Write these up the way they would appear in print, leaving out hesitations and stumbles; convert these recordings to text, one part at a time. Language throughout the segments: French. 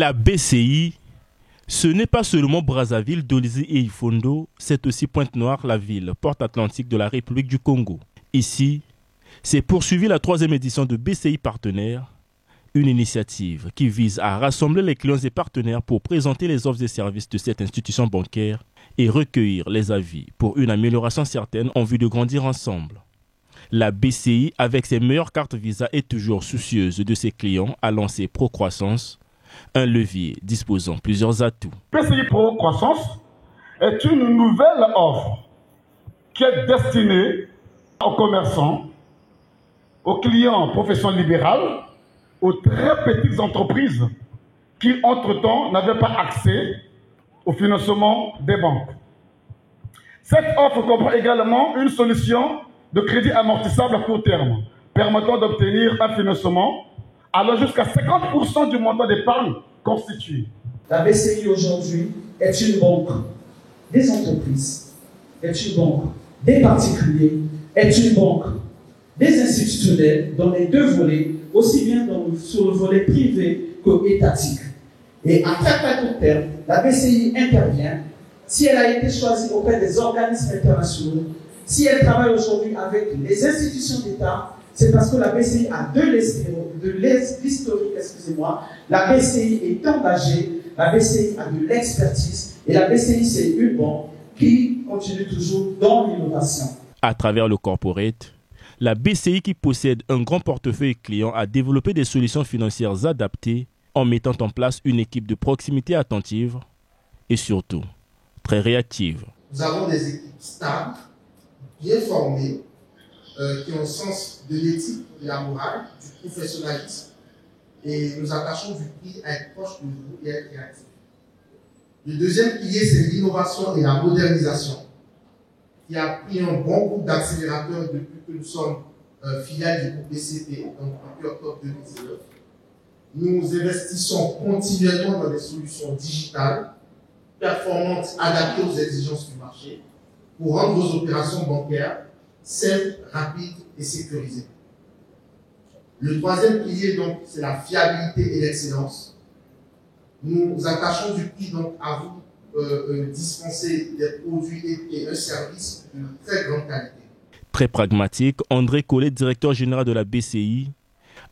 La BCI, ce n'est pas seulement Brazzaville, Dolisie et Ifondo, c'est aussi Pointe-Noire, la ville, porte atlantique de la République du Congo. Ici, c'est poursuivi la 3e édition de BCI Partenaires, une initiative qui vise à rassembler les clients et partenaires pour présenter les offres et services de cette institution bancaire et recueillir les avis pour une amélioration certaine en vue de grandir ensemble. La BCI, avec ses meilleures cartes Visa, est toujours soucieuse de ses clients à lancer Pro-Croissance, un levier disposant plusieurs atouts. BCI Pro-Croissance est une nouvelle offre qui est destinée aux commerçants, aux clients profession libérale, aux très petites entreprises qui, entre-temps, n'avaient pas accès au financement des banques. Cette offre comprend également une solution de crédit amortissable à court terme, permettant d'obtenir un financement allant jusqu'à 50% du montant d'épargne constitué. La BCI aujourd'hui est une banque des entreprises, est une banque des particuliers, est une banque des institutionnels dans les deux volets, aussi bien sur le volet privé que étatique. Et à très court terme, la BCI intervient si elle a été choisie auprès des organismes internationaux, si elle travaille aujourd'hui avec les institutions d'État, c'est parce que la BCI a de l'historique, la BCI est engagée, la BCI a de l'expertise, et la BCI c'est une banque qui continue toujours dans l'innovation. À travers le corporate, la BCI qui possède un grand portefeuille client a développé des solutions financières adaptées en mettant en place une équipe de proximité attentive et surtout très réactive. Nous avons des équipes stables, bien formées, qui ont le sens de l'éthique, de la morale, du professionnalisme, et nous attachons du prix à être proche de vous et à être créatif. Le deuxième pilier, c'est l'innovation et la modernisation, qui a pris un bon groupe d'accélérateurs depuis que nous sommes filiales du groupe BCP, donc depuis octobre 2019. Nous investissons continuellement dans des solutions digitales, performantes, adaptées aux exigences du marché, pour rendre vos opérations bancaires simples, rapides et sécurisées. Le troisième pilier, donc, c'est la fiabilité et l'excellence. Nous attachons du prix donc à vous dispenser des produits et un service de très grande qualité. Très pragmatique, André Collet, directeur général de la BCI,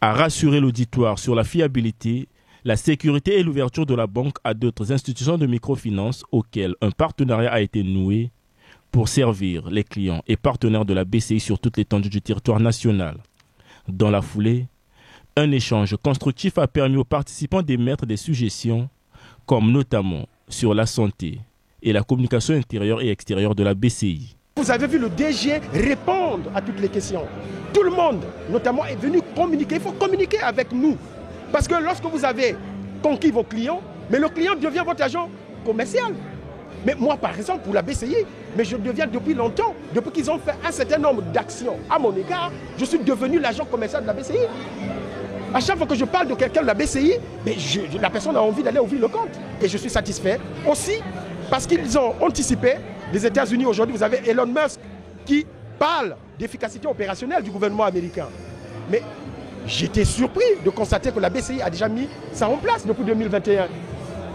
a rassuré l'auditoire sur la fiabilité, la sécurité et l'ouverture de la banque à d'autres institutions de microfinance auxquelles un partenariat a été noué pour servir les clients et partenaires de la BCI sur toute l'étendue du territoire national. Dans la foulée, un échange constructif a permis aux participants d'émettre des suggestions, comme notamment sur la santé et la communication intérieure et extérieure de la BCI. Vous avez vu le DG répondre à toutes les questions. Tout le monde, notamment, est venu communiquer. Il faut communiquer avec nous. Parce que lorsque vous avez conquis vos clients, mais le client devient votre agent commercial. Mais moi, par exemple, pour la BCI, mais je deviens depuis longtemps, depuis qu'ils ont fait un certain nombre d'actions à mon égard, je suis devenu l'agent commercial de la BCI. À chaque fois que je parle de quelqu'un de la BCI, mais la personne a envie d'aller ouvrir le compte. Et je suis satisfait aussi parce qu'ils ont anticipé. Les États-Unis aujourd'hui, vous avez Elon Musk qui parle d'efficacité opérationnelle du gouvernement américain. Mais j'étais surpris de constater que la BCI a déjà mis ça en place depuis 2021.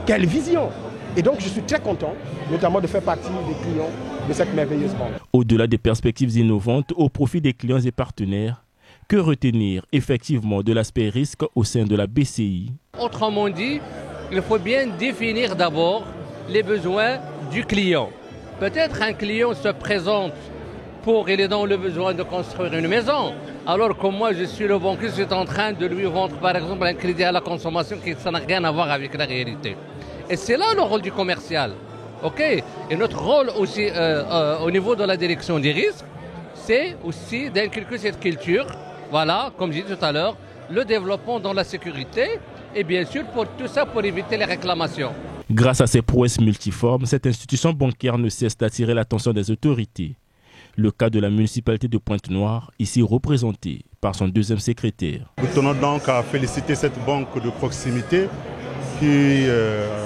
Quelle vision! Et donc je suis très content, notamment de faire partie des clients de cette merveilleuse banque. Au-delà des perspectives innovantes au profit des clients et partenaires, que retenir effectivement de l'aspect risque au sein de la BCI? Autrement dit, il faut bien définir d'abord les besoins du client. Peut-être un client se présente il est dans le besoin de construire une maison. Alors que moi, je suis le banquier, je suis en train de lui vendre par exemple un crédit à la consommation qui ça n'a rien à voir avec la réalité. Et c'est là le rôle du commercial. Okay. Et notre rôle aussi au niveau de la direction des risques, c'est aussi d'inculquer cette culture, voilà, comme j'ai dit tout à l'heure, le développement dans la sécurité et bien sûr pour tout ça pour éviter les réclamations. Grâce à ses prouesses multiformes, cette institution bancaire ne cesse d'attirer l'attention des autorités. Le cas de la municipalité de Pointe-Noire, ici représentée par son deuxième secrétaire. Nous tenons donc à féliciter cette banque de proximité qui,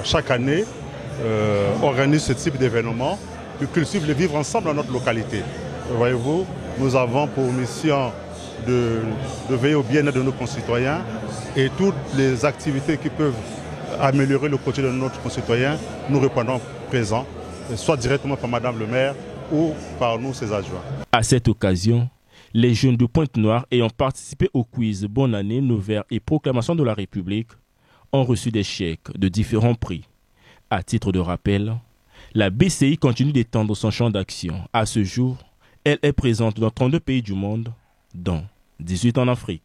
chaque année, organise ce type d'événement et cultive le vivre ensemble dans notre localité. Voyez-vous, nous avons pour mission de veiller au bien-être de nos concitoyens et toutes les activités qui peuvent améliorer le quotidien de notre concitoyen, nous répondons présent, soit directement par Madame le maire ou par nous, ses adjoints. À cette occasion, les jeunes de Pointe-Noire ayant participé au quiz Bonne année, Nevers et Proclamation de la République ont reçu des chèques de différents prix. À titre de rappel, la BCI continue d'étendre son champ d'action. À ce jour, elle est présente dans 32 pays du monde, dont 18 en Afrique.